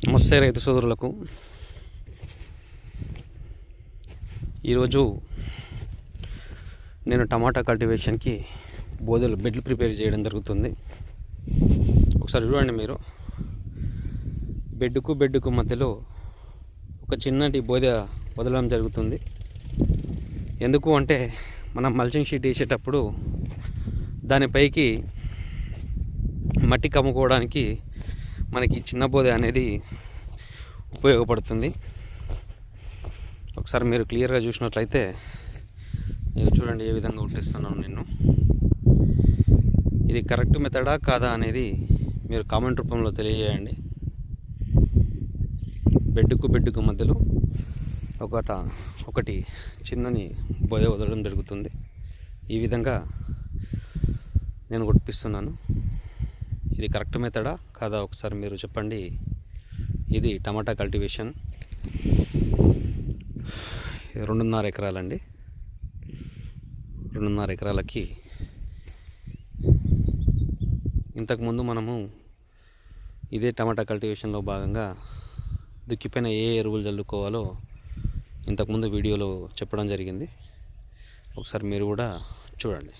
నమస్తే రైతు సోదరులకు. ఈరోజు నేను టమాటా కల్టివేషన్కి బెడ్లు ప్రిపేర్ చేయడం జరుగుతుంది. ఒకసారి చూడండి మీరు. బెడ్కు మధ్యలో ఒక చిన్నటి బోధ వదలడం జరుగుతుంది. ఎందుకు అంటే మనం మల్చింగ్ షీట్ వేసేటప్పుడు దానిపైకి మట్టి కమ్ముకోవడానికి మనకి చిన్న బోధ అనేది ఉపయోగపడుతుంది. ఒకసారి మీరు క్లియర్గా చూసినట్లయితే చూడండి ఏ విధంగా ఉట్టిస్తున్నాను నేను. ఇది కరెక్ట్ మెథడా కాదా అనేది మీరు కామెంట్ రూపంలో తెలియజేయండి. బెడ్కు మధ్యలో ఒకటి చిన్నని బోధ వదలడం జరుగుతుంది. ఈ విధంగా నేను కొట్టిస్తున్నాను. ఇది కరెక్ట్ మెథడా కాదా ఒకసారి మీరు చెప్పండి. ఇది టమాటా కల్టివేషన్ 2.5 ఎకరాలండి. 2.5 ఎకరాలకి ఇంతకుముందు మనము ఇదే టమాటా కల్టివేషన్లో భాగంగా దుక్కిపైన ఏ ఎరువులు చల్లుకోవాలో ఇంతకుముందు వీడియోలో చెప్పడం జరిగింది. ఒకసారి మీరు కూడా చూడండి.